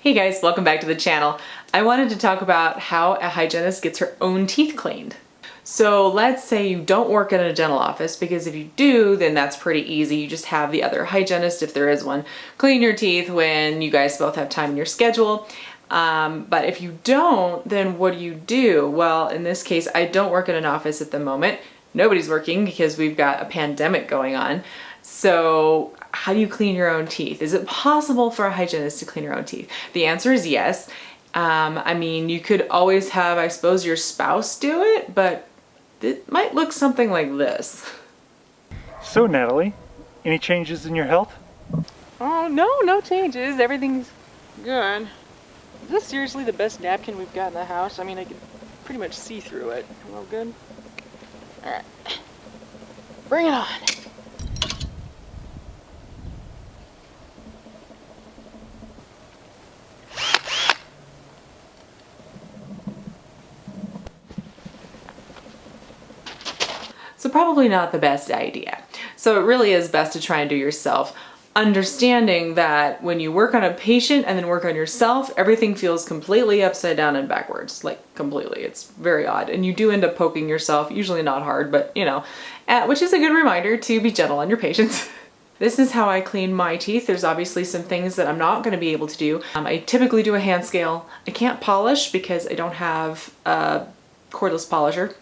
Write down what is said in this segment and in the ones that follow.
Hey guys, welcome back to the channel. I wanted to talk about how a hygienist gets her own teeth cleaned. So let's say you don't work in a dental office, because if you do, then that's pretty easy. You just have the other hygienist, if there is one, clean your teeth when you guys both have time in your schedule. But if you don't, then what do? Well, in this case, I don't work in an office at the moment. Nobody's working because we've got a pandemic going on. So how do you clean your own teeth? Is it possible for a hygienist to clean your own teeth? The answer is yes. I mean, you could always have, I suppose, your spouse do it, but it might look something like this. So Natalie, any changes in your health? Oh, no changes. Everything's good. Is this seriously the best napkin we've got in the house? I mean, I can pretty much see through it. Well, good. Alright. Bring it on. So probably not the best idea. So it really is best to try and do yourself, understanding that when you work on a patient and then work on yourself, everything feels completely upside down and backwards, like completely. It's very odd. And you do end up poking yourself, usually not hard, but you know, which is a good reminder to be gentle on your patients. This is how I clean my teeth. There's obviously some things that I'm not going to be able to do. I typically do a hand scale. I can't polish because I don't have a cordless polisher.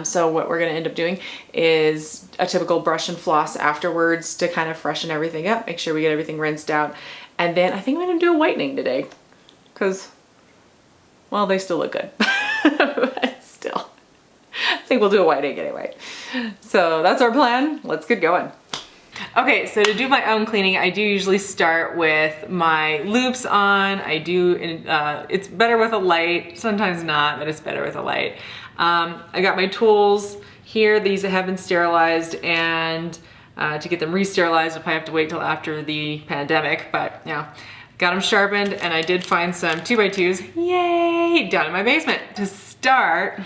So what we're going to end up doing is a typical brush and floss afterwards to kind of freshen everything up, make sure we get everything rinsed out. And then I think I'm going to do a whitening today because, well, they still look good, but still, I think we'll do a whitening anyway. So that's our plan. Let's get going. Okay, so to do my own cleaning, I do usually start with my loops on. It's better with a light, sometimes not, but it's better with a light. I got my tools here. These have been sterilized, and to get them re-sterilized, I'll probably have to wait till after the pandemic, but yeah, got them sharpened, and I did find some 2x2s, yay, down in my basement. To start,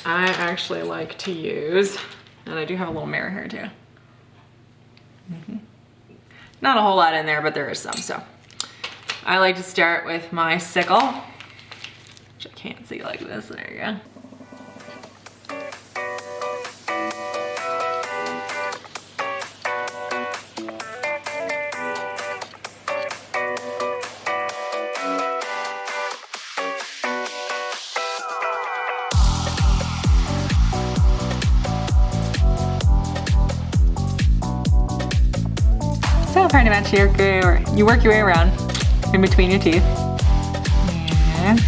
I actually like to use, and I do have a little mirror here too. Not a whole lot in there, but there is some, so. I like to start with my sickle, which I can't see like this, there you go. So pretty much you work your way around in between your teeth. And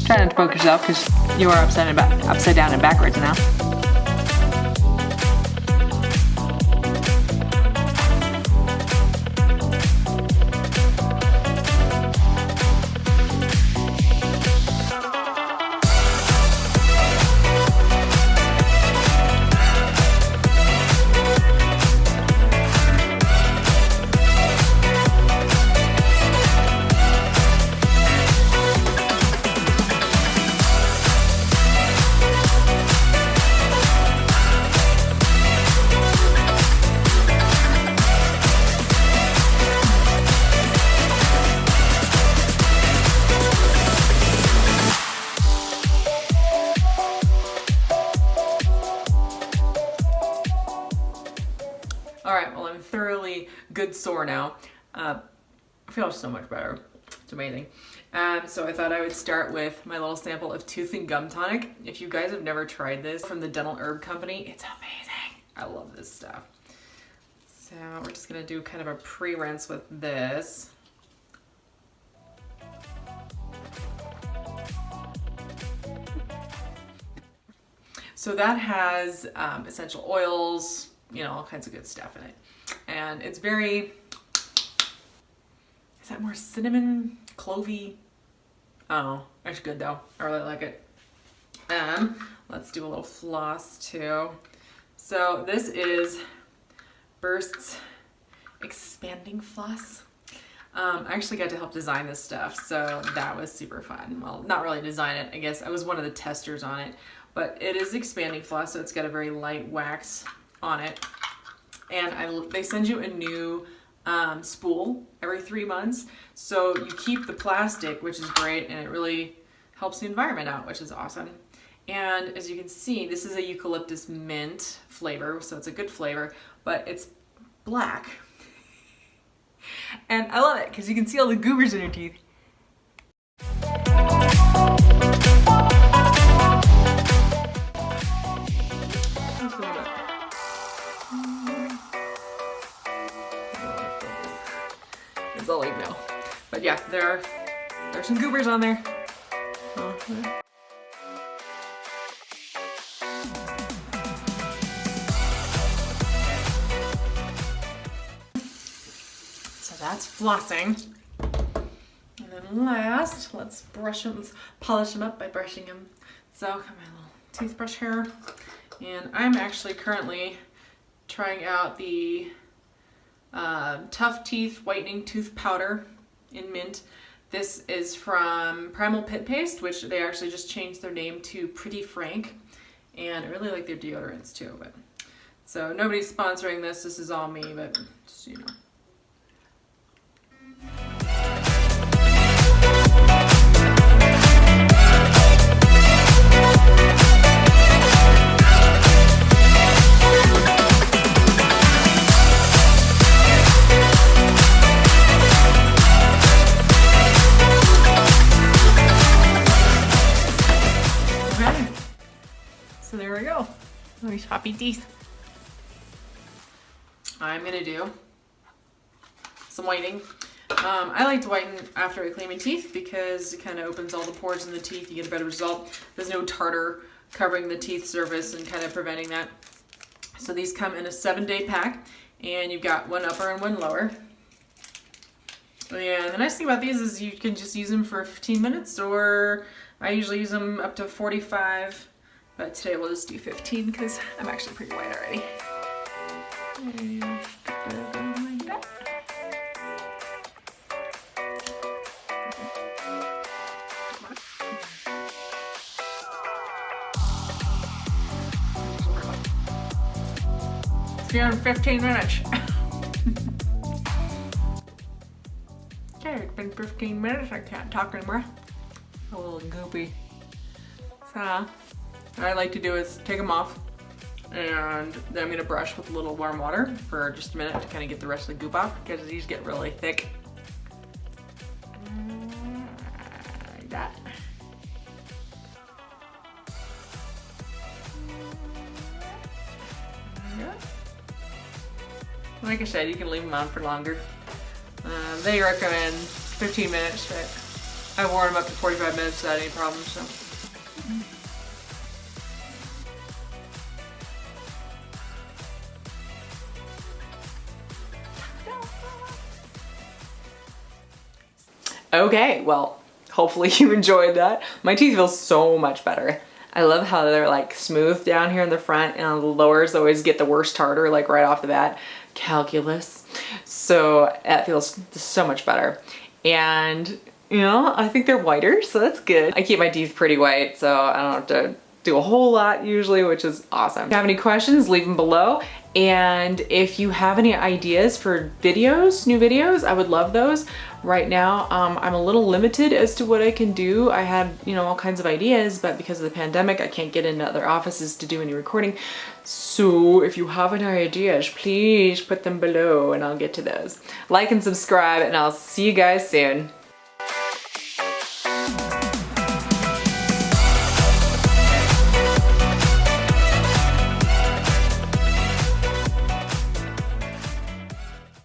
try not to poke yourself because you are upside down and backwards now. All right, well, I'm thoroughly good sore now. I feel so much better. It's amazing. So I thought I would start with my little sample of tooth and gum tonic. If you guys have never tried this from the Dental Herb Company, it's amazing. I love this stuff. So we're just gonna do kind of a pre-rinse with this. So that has essential oils, you know, all kinds of good stuff in it. And it's very, is that more cinnamon, clovey? Oh, it's good though. I really like it. Let's do a little floss too. So this is Burst's expanding floss. I actually got to help design this stuff, so that was super fun. Well, not really design it, I guess. I was one of the testers on it, but it is expanding floss, so it's got a very light wax on it. And they send you a new spool every 3 months. So you keep the plastic, which is great, and it really helps the environment out, which is awesome. And as you can see, this is a eucalyptus mint flavor, so it's a good flavor, but it's black. And I love it because you can see all the goobers in your teeth. That's all I know. But yeah, there's some goobers on there. So that's flossing. And then last, let's brush them, let's polish them up by brushing them. So got my little toothbrush here. And I'm actually currently trying out the Tough Teeth Whitening Tooth Powder in mint. This is from Primal Pit Paste, which they actually just changed their name to Pretty Frank. And I really like their deodorants too. But so nobody's sponsoring this. This is all me, but just so you know. So there we go. Nice happy teeth. I'm gonna do some whitening. I like to whiten after I clean my teeth because it kind of opens all the pores in the teeth. You get a better result. There's no tartar covering the teeth surface and kind of preventing that. So these come in a 7-day pack, and you've got one upper and one lower. And the nice thing about these is you can just use them for 15 minutes, or I usually use them up to 45. But today we'll just do 15 because I'm actually pretty white already. See you in 15 minutes. Okay, it's been 15 minutes. I can't talk anymore. A little goopy. So what I like to do is take them off, and then I'm gonna brush with a little warm water for just a minute to kind of get the rest of the goop off because these get really thick. Like that. Yeah. Like I said, you can leave them on for longer. They recommend 15 minutes, but I wore them up to 45 minutes without any problems. So. Okay, well, hopefully you enjoyed that. My teeth feel so much better. I love how they're like smooth down here in the front, and on the lowers always get the worst tartar like right off the bat. Calculus. So that feels so much better. And you know, I think they're whiter, so that's good. I keep my teeth pretty white, so I don't have to do a whole lot usually, which is awesome. If you have any questions, leave them below. And if you have any ideas for videos, new videos, I would love those. Right now, I'm a little limited as to what I can do. I had, you know, all kinds of ideas, but because of the pandemic, I can't get into other offices to do any recording. So if you have any ideas, please put them below and I'll get to those. Like and subscribe, and I'll see you guys soon.